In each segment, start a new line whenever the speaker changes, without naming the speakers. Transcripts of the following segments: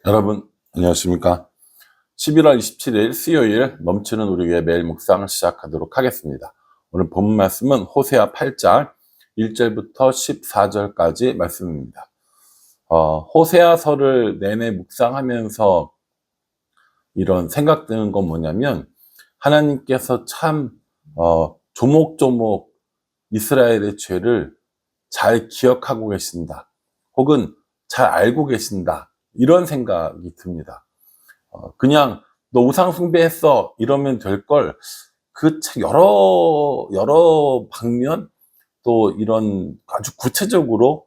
여러분 안녕하십니까? 11월 27일 수요일 넘치는 우리의 매일 묵상을 시작하도록 하겠습니다. 오늘 본문 말씀은 호세아 8장 1절부터 14절까지 말씀입니다. 호세아서를 내내 묵상하면서 이런 생각드는 건 뭐냐면, 하나님께서 참 조목조목 이스라엘의 죄를 잘 기억하고 계신다, 혹은 잘 알고 계신다, 이런 생각이 듭니다. 그냥 너 우상 숭배했어 이러면 될 걸, 여러 방면, 또 이런 아주 구체적으로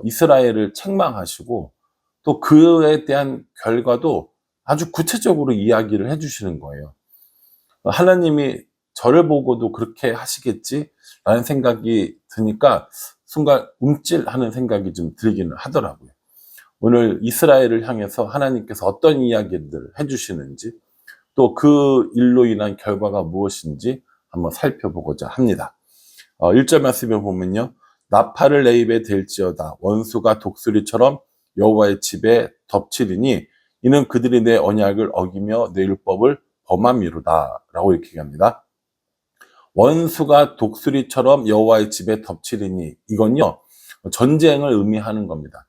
이스라엘을 책망하시고, 또 그에 대한 결과도 아주 구체적으로 이야기를 해주시는 거예요. 하나님이 저를 보고도 그렇게 하시겠지라는 생각이 드니까 순간 움찔하는 생각이 좀 들기는 하더라고요. 오늘 이스라엘을 향해서 하나님께서 어떤 이야기들을 해주시는지, 또 그 일로 인한 결과가 무엇인지 한번 살펴보고자 합니다. 1절 말씀에 보면요, 나팔을 내 입에 댈지어다 원수가 독수리처럼 여호와의 집에 덮치리니 이는 그들이 내 언약을 어기며 내 율법을 범함이로다 라고 이렇게 얘기합니다. 원수가 독수리처럼 여호와의 집에 덮치리니, 이건요 전쟁을 의미하는 겁니다.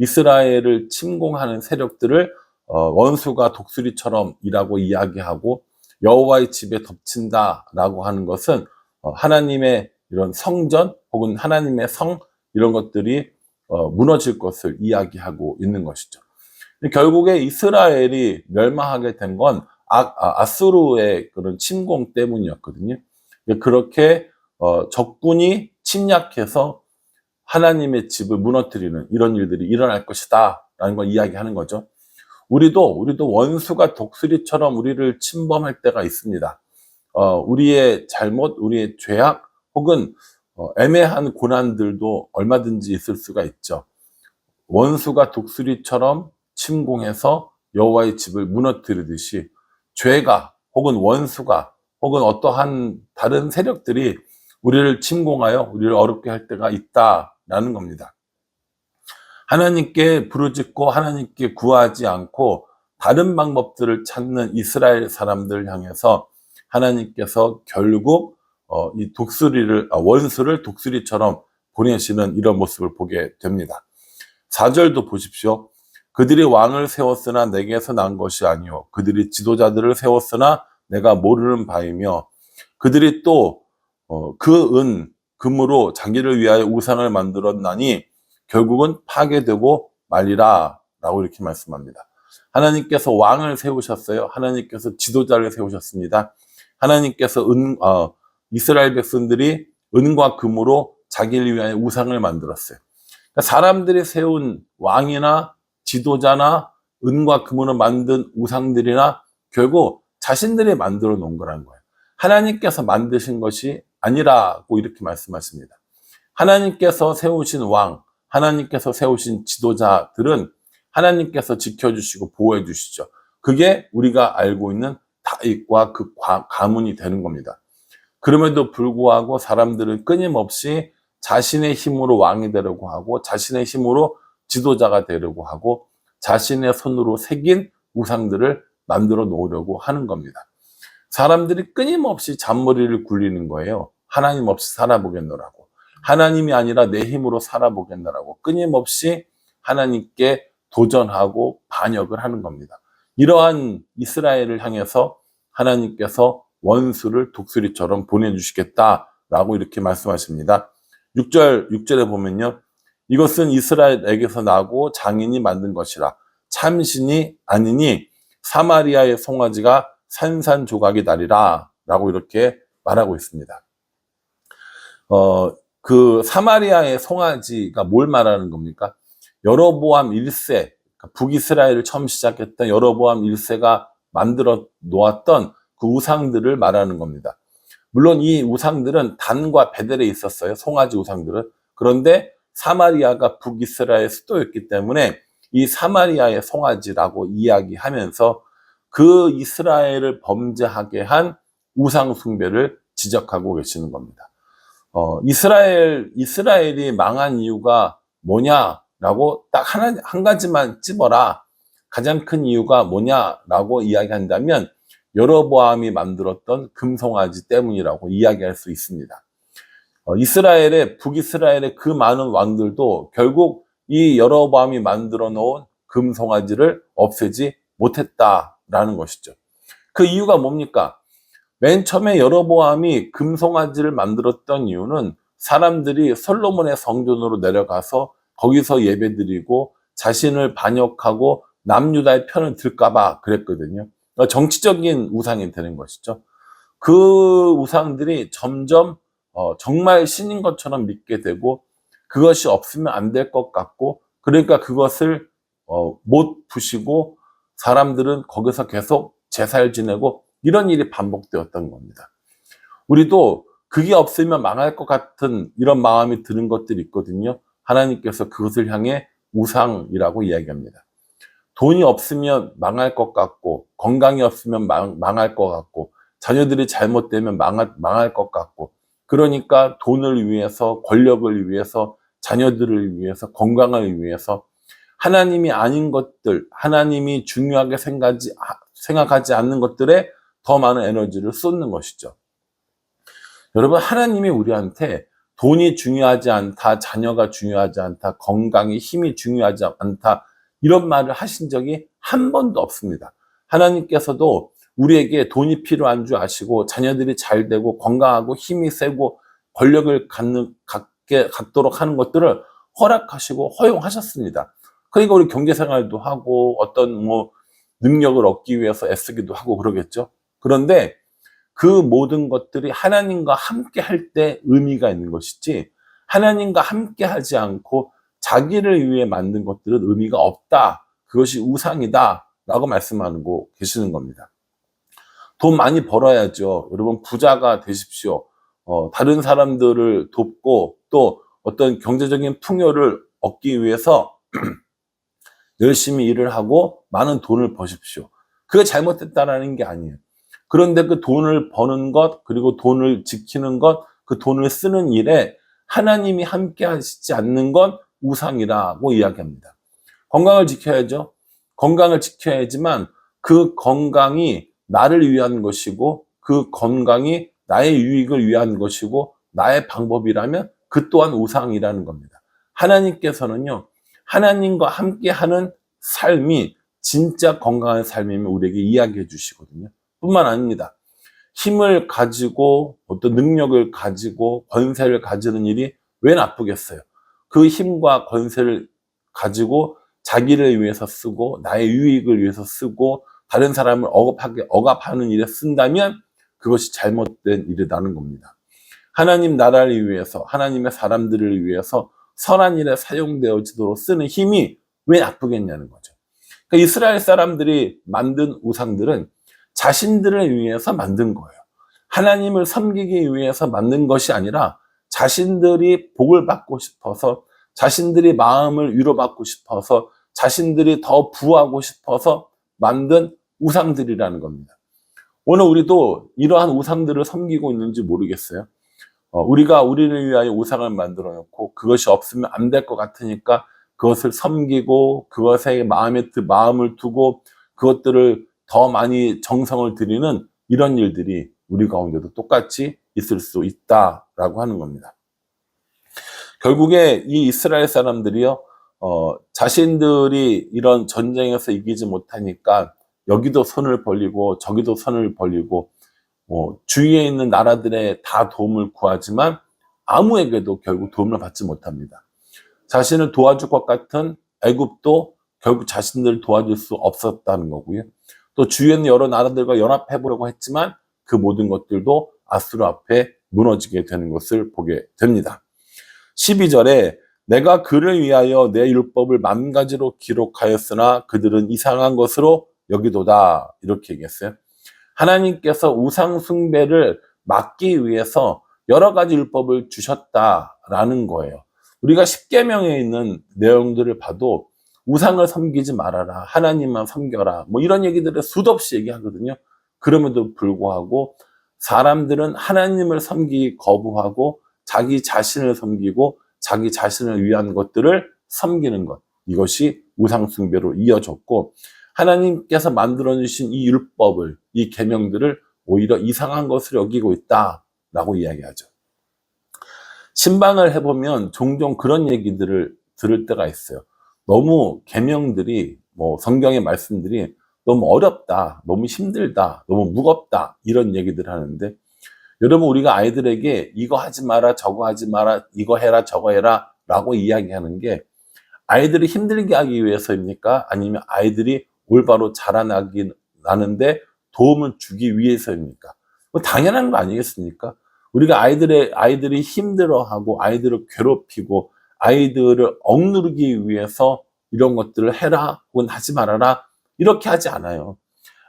이스라엘을 침공하는 세력들을 원수가 독수리처럼 이라고 이야기하고, 여호와의 집에 덮친다라고 하는 것은 하나님의 이런 성전 혹은 하나님의 성, 이런 것들이 무너질 것을 이야기하고 있는 것이죠. 결국에 이스라엘이 멸망하게 된 건 아수르의 그런 침공 때문이었거든요. 그렇게 적군이 침략해서 하나님의 집을 무너뜨리는 이런 일들이 일어날 것이다 라는 걸 이야기하는 거죠. 우리도 원수가 독수리처럼 우리를 침범할 때가 있습니다. 우리의 잘못, 우리의 죄악, 혹은 애매한 고난들도 얼마든지 있을 수가 있죠. 원수가 독수리처럼 침공해서 여호와의 집을 무너뜨리듯이, 죄가 혹은 원수가 혹은 어떠한 다른 세력들이 우리를 침공하여 우리를 어렵게 할 때가 있다라는 겁니다. 하나님께 부르짖고 하나님께 구하지 않고 다른 방법들을 찾는 이스라엘 사람들을 향해서 하나님께서 결국 이 원수를 독수리처럼 보내시는 이런 모습을 보게 됩니다. 4절도 보십시오. 그들이 왕을 세웠으나 내게서 난 것이 아니요 그들이 지도자들을 세웠으나 내가 모르는 바이며, 그들이 또 그 금으로 자기를 위하여 우상을 만들었나니 결국은 파괴되고 말리라 라고 이렇게 말씀합니다. 하나님께서 왕을 세우셨어요. 하나님께서 지도자를 세우셨습니다. 하나님께서 이스라엘 백성들이 은과 금으로 자기를 위하여 우상을 만들었어요. 그러니까 사람들이 세운 왕이나 지도자나 은과 금으로 만든 우상들이나 결국 자신들이 만들어 놓은 거라는 거예요. 하나님께서 만드신 것이 아니라고 이렇게 말씀하십니다. 하나님께서 세우신 왕, 하나님께서 세우신 지도자들은 하나님께서 지켜주시고 보호해 주시죠. 그게 우리가 알고 있는 다윗과 그 가문이 되는 겁니다. 그럼에도 불구하고 사람들은 끊임없이 자신의 힘으로 왕이 되려고 하고, 자신의 힘으로 지도자가 되려고 하고, 자신의 손으로 새긴 우상들을 만들어 놓으려고 하는 겁니다. 사람들이 끊임없이 잔머리를 굴리는 거예요. 하나님 없이 살아보겠노라고. 하나님이 아니라 내 힘으로 살아보겠노라고 끊임없이 하나님께 도전하고 반역을 하는 겁니다. 이러한 이스라엘을 향해서 하나님께서 원수를 독수리처럼 보내주시겠다라고 이렇게 말씀하십니다. 6절에 보면요, 이것은 이스라엘에게서 나고 장인이 만든 것이라 참신이 아니니 사마리아의 송아지가 산산조각이 나리라 라고 이렇게 말하고 있습니다. 그 사마리아의 송아지가 뭘 말하는 겁니까? 여로보암 1세, 북이스라엘을 처음 시작했던 여로보암 1세가 만들어 놓았던 그 우상들을 말하는 겁니다. 물론 이 우상들은 단과 베델에 있었어요. 송아지 우상들은. 그런데 사마리아가 북이스라엘 수도였기 때문에 이 사마리아의 송아지라고 이야기하면서 그 이스라엘을 범죄하게 한 우상 숭배를 지적하고 계시는 겁니다. 이스라엘이 망한 이유가 뭐냐라고 딱 한 가지만 찝어라. 가장 큰 이유가 뭐냐라고 이야기한다면 여로보암이 만들었던 금송아지 때문이라고 이야기할 수 있습니다. 북이스라엘의 그 많은 왕들도 결국 이 여로보암이 만들어 놓은 금송아지를 없애지 못했다라는 것이죠. 그 이유가 뭡니까? 맨 처음에 여로보암이 금송아지를 만들었던 이유는 사람들이 솔로몬의 성전으로 내려가서 거기서 예배드리고 자신을 반역하고 남유다의 편을 들까봐 그랬거든요. 정치적인 우상이 되는 것이죠. 그 우상들이 점점 정말 신인 것처럼 믿게 되고 그것이 없으면 안 될 것 같고, 그러니까 그것을 못 부시고 사람들은 거기서 계속 제사를 지내고 이런 일이 반복되었던 겁니다. 우리도 그게 없으면 망할 것 같은 이런 마음이 드는 것들이 있거든요. 하나님께서 그것을 향해 우상이라고 이야기합니다. 돈이 없으면 망할 것 같고, 건강이 없으면 망할 것 같고, 자녀들이 잘못되면 망할 것 같고, 그러니까 돈을 위해서, 권력을 위해서, 자녀들을 위해서, 건강을 위해서 하나님이 아닌 것들, 하나님이 중요하게 생각하지 않는 것들에 더 많은 에너지를 쏟는 것이죠. 여러분, 하나님이 우리한테 돈이 중요하지 않다, 자녀가 중요하지 않다, 건강이, 힘이 중요하지 않다, 이런 말을 하신 적이 한 번도 없습니다. 하나님께서도 우리에게 돈이 필요한 줄 아시고 자녀들이 잘 되고 건강하고 힘이 세고 권력을 갖도록 하는 것들을 허락하시고 허용하셨습니다. 그러니까 우리 경제생활도 하고 어떤 능력을 얻기 위해서 애쓰기도 하고 그러겠죠. 그런데 그 모든 것들이 하나님과 함께 할 때 의미가 있는 것이지, 하나님과 함께 하지 않고 자기를 위해 만든 것들은 의미가 없다, 그것이 우상이다 라고 말씀하고 계시는 겁니다. 돈 많이 벌어야죠. 여러분, 부자가 되십시오. 다른 사람들을 돕고 또 어떤 경제적인 풍요를 얻기 위해서 열심히 일을 하고 많은 돈을 버십시오. 그게 잘못됐다라는 게 아니에요. 그런데 그 돈을 버는 것, 그리고 돈을 지키는 것, 그 돈을 쓰는 일에 하나님이 함께 하시지 않는 건 우상이라고 이야기합니다. 건강을 지켜야죠. 건강을 지켜야지만 그 건강이 나를 위한 것이고, 그 건강이 나의 유익을 위한 것이고, 나의 방법이라면 그 또한 우상이라는 겁니다. 하나님께서는요, 하나님과 함께 하는 삶이 진짜 건강한 삶이면 우리에게 이야기해 주시거든요. 뿐만 아닙니다. 힘을 가지고 어떤 능력을 가지고 권세를 가지는 일이 왜 나쁘겠어요? 그 힘과 권세를 가지고 자기를 위해서 쓰고 나의 유익을 위해서 쓰고 다른 사람을 억압하는 일에 쓴다면 그것이 잘못된 일이라는 겁니다. 하나님 나라를 위해서, 하나님의 사람들을 위해서 선한 일에 사용되어지도록 쓰는 힘이 왜 나쁘겠냐는 거죠. 그러니까 이스라엘 사람들이 만든 우상들은 자신들을 위해서 만든 거예요. 하나님을 섬기기 위해서 만든 것이 아니라 자신들이 복을 받고 싶어서, 자신들이 마음을 위로받고 싶어서, 자신들이 더 부하고 싶어서 만든 우상들이라는 겁니다. 오늘 우리도 이러한 우상들을 섬기고 있는지 모르겠어요. 우리가 우리를 위하여 우상을 만들어 놓고 그것이 없으면 안 될 것 같으니까 그것을 섬기고 그것에 마음을 두고 그것들을 더 많이 정성을 들이는 이런 일들이 우리 가운데도 똑같이 있을 수 있다라고 하는 겁니다. 결국에 이 이스라엘 사람들이요, 자신들이 이런 전쟁에서 이기지 못하니까 여기도 손을 벌리고 저기도 손을 벌리고 주위에 있는 나라들의 다 도움을 구하지만 아무에게도 결국 도움을 받지 못합니다. 자신을 도와줄 것 같은 애굽도 결국 자신들을 도와줄 수 없었다는 거고요. 또 주위에 있는 여러 나라들과 연합해 보려고 했지만 그 모든 것들도 아수르 앞에 무너지게 되는 것을 보게 됩니다. 12절에 내가 그를 위하여 내 율법을 만 가지로 기록하였으나 그들은 이상한 것으로 여기도다, 이렇게 얘기했어요. 하나님께서 우상 숭배를 막기 위해서 여러 가지 율법을 주셨다라는 거예요. 우리가 십계명에 있는 내용들을 봐도 우상을 섬기지 말아라, 하나님만 섬겨라, 이런 얘기들을 수도 없이 얘기하거든요. 그럼에도 불구하고 사람들은 하나님을 섬기기 거부하고 자기 자신을 섬기고 자기 자신을 위한 것들을 섬기는 것, 이것이 우상 숭배로 이어졌고, 하나님께서 만들어 주신 이 율법을, 이 계명들을 오히려 이상한 것을 여기고 있다라고 이야기하죠. 신방을 해보면 종종 그런 얘기들을 들을 때가 있어요. 너무 계명들이, 성경의 말씀들이 너무 어렵다, 너무 힘들다, 너무 무겁다, 이런 얘기들을 하는데, 여러분, 우리가 아이들에게 이거 하지 마라, 저거 하지 마라, 이거 해라, 저거 해라 라고 이야기하는 게 아이들이 힘들게 하기 위해서입니까? 아니면 아이들이 올바로 자라나는데 도움을 주기 위해서입니까? 당연한 거 아니겠습니까? 우리가 아이들이 힘들어하고 아이들을 괴롭히고 아이들을 억누르기 위해서 이런 것들을 해라 혹은 하지 말아라 이렇게 하지 않아요.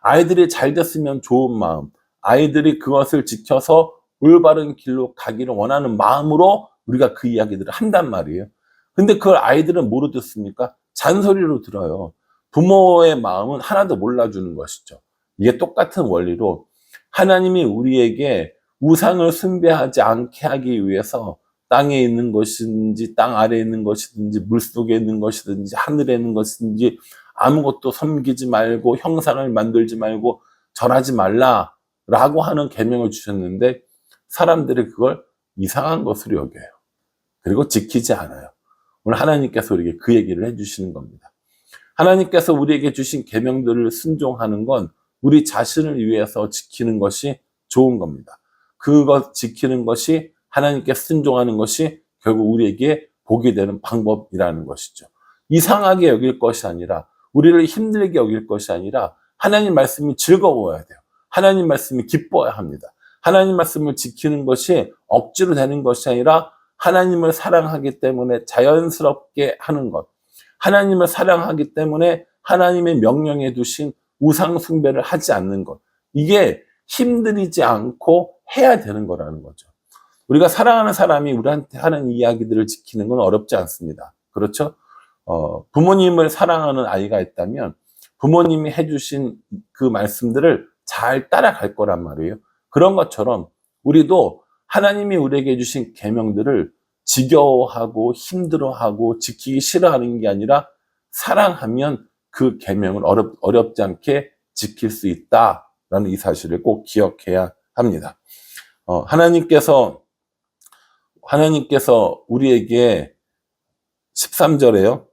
아이들이 잘 됐으면 좋은 마음, 아이들이 그것을 지켜서 올바른 길로 가기를 원하는 마음으로 우리가 그 이야기들을 한단 말이에요. 근데 그걸 아이들은 뭐로 듣습니까? 잔소리로 들어요. 부모의 마음은 하나도 몰라주는 것이죠. 이게 똑같은 원리로 하나님이 우리에게 우상을 숭배하지 않게 하기 위해서 땅에 있는 것이든지 땅 아래에 있는 것이든지 물속에 있는 것이든지 하늘에 있는 것이든지 아무것도 섬기지 말고 형상을 만들지 말고 절하지 말라라고 하는 계명을 주셨는데 사람들이 그걸 이상한 것으로 여겨요. 그리고 지키지 않아요. 오늘 하나님께서 우리에게 그 얘기를 해주시는 겁니다. 하나님께서 우리에게 주신 계명들을 순종하는 건 우리 자신을 위해서 지키는 것이 좋은 겁니다. 그것 지키는 것이 하나님께 순종하는 것이 결국 우리에게 복이 되는 방법이라는 것이죠. 이상하게 여길 것이 아니라 우리를 힘들게 여길 것이 아니라 하나님 말씀이 즐거워야 돼요. 하나님 말씀이 기뻐야 합니다. 하나님 말씀을 지키는 것이 억지로 되는 것이 아니라 하나님을 사랑하기 때문에 자연스럽게 하는 것. 하나님을 사랑하기 때문에 하나님의 명령해 두신 우상 숭배를 하지 않는 것. 이게 힘들이지 않고 해야 되는 거라는 거죠. 우리가 사랑하는 사람이 우리한테 하는 이야기들을 지키는 건 어렵지 않습니다. 그렇죠? 부모님을 사랑하는 아이가 있다면 부모님이 해주신 그 말씀들을 잘 따라갈 거란 말이에요. 그런 것처럼 우리도 하나님이 우리에게 주신 계명들을 지겨워하고 힘들어하고 지키기 싫어하는 게 아니라 사랑하면 그 계명을 어렵지 않게 지킬 수 있다라는 이 사실을 꼭 기억해야 합니다. 하나님께서 우리에게 13절에요.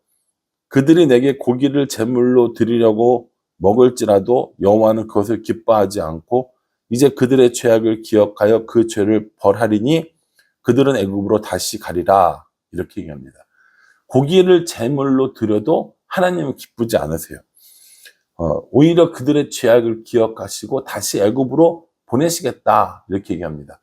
그들이 내게 고기를 제물로 드리려고 먹을지라도 여호와는 그것을 기뻐하지 않고 이제 그들의 죄악을 기억하여 그 죄를 벌하리니 그들은 애굽으로 다시 가리라. 이렇게 얘기합니다. 고기를 제물로 드려도 하나님은 기쁘지 않으세요. 오히려 그들의 죄악을 기억하시고 다시 애굽으로 보내시겠다. 이렇게 얘기합니다.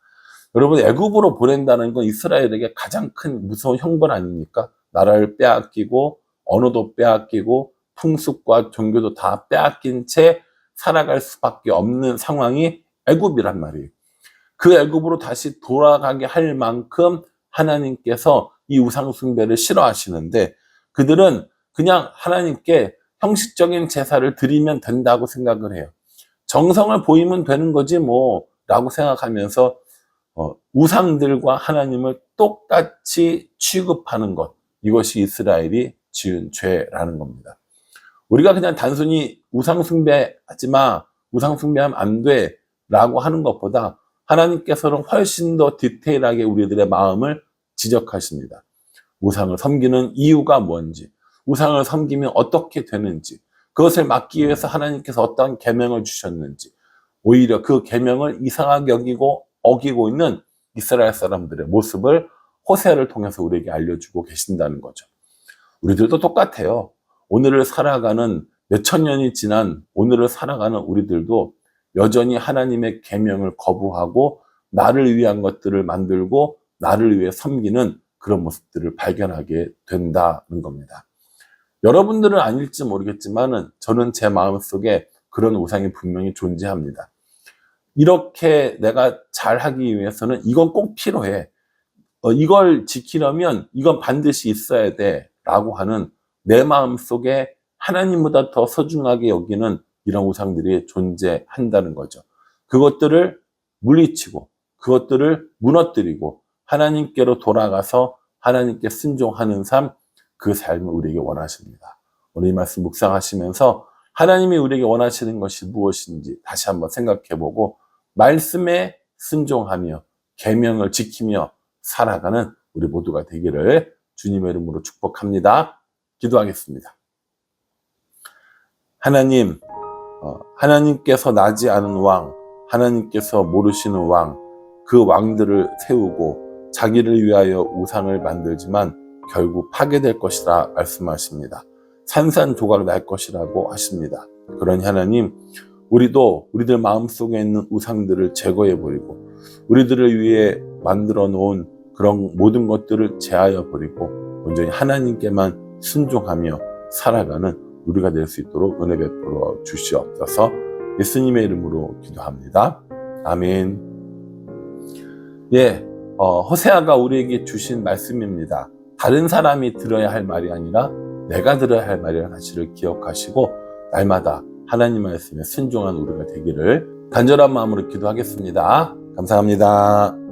여러분, 애굽으로 보낸다는 건 이스라엘에게 가장 큰 무서운 형벌 아닙니까? 나라를 빼앗기고 언어도 빼앗기고 풍습과 종교도 다 빼앗긴 채 살아갈 수밖에 없는 상황이 애굽이란 말이에요. 그 애굽으로 다시 돌아가게 할 만큼 하나님께서 이 우상 숭배를 싫어하시는데 그들은 그냥 하나님께 형식적인 제사를 드리면 된다고 생각을 해요. 정성을 보이면 되는 거지 라고 생각하면서 우상들과 하나님을 똑같이 취급하는 것, 이것이 이스라엘이 지은 죄라는 겁니다. 우리가 그냥 단순히 우상 숭배하지 마, 우상 숭배하면 안 돼 라고 하는 것보다 하나님께서는 훨씬 더 디테일하게 우리들의 마음을 지적하십니다. 우상을 섬기는 이유가 뭔지, 우상을 섬기면 어떻게 되는지, 그것을 막기 위해서 하나님께서 어떤 계명을 주셨는지, 오히려 그 계명을 이상하게 여기고 어기고 있는 이스라엘 사람들의 모습을 호세아를 통해서 우리에게 알려주고 계신다는 거죠. 우리들도 똑같아요. 오늘을 살아가는 몇천 년이 지난 오늘을 살아가는 우리들도 여전히 하나님의 계명을 거부하고 나를 위한 것들을 만들고 나를 위해 섬기는 그런 모습들을 발견하게 된다는 겁니다. 여러분들은 아닐지 모르겠지만 저는 제 마음속에 그런 우상이 분명히 존재합니다. 이렇게 내가 잘하기 위해서는 이건 꼭 필요해. 이걸 지키려면 이건 반드시 있어야 돼 라고 하는 내 마음속에 하나님보다 더 소중하게 여기는 이런 우상들이 존재한다는 거죠. 그것들을 물리치고 그것들을 무너뜨리고 하나님께로 돌아가서 하나님께 순종하는 삶, 그 삶을 우리에게 원하십니다. 오늘 이 말씀 묵상하시면서 하나님이 우리에게 원하시는 것이 무엇인지 다시 한번 생각해보고 말씀에 순종하며 계명을 지키며 살아가는 우리 모두가 되기를 주님의 이름으로 축복합니다. 기도하겠습니다. 하나님, 하나님께서 나지 않은 왕, 하나님께서 모르시는 왕, 그 왕들을 세우고 자기를 위하여 우상을 만들지만 결국 파괴될 것이라 말씀하십니다. 산산조각 날 것이라고 하십니다. 그러니 하나님, 우리도 우리들 마음속에 있는 우상들을 제거해 버리고 우리들을 위해 만들어 놓은 그런 모든 것들을 제하여 버리고 온전히 하나님께만 순종하며 살아가는 우리가 될 수 있도록 은혜 베풀어 주시옵소서. 예수님의 이름으로 기도합니다. 아멘. 예, 호세아가 우리에게 주신 말씀입니다. 다른 사람이 들어야 할 말이 아니라 내가 들어야 할 말이라는 사실을 기억하시고 날마다 하나님 말씀에 순종한 우리가 되기를 간절한 마음으로 기도하겠습니다. 감사합니다.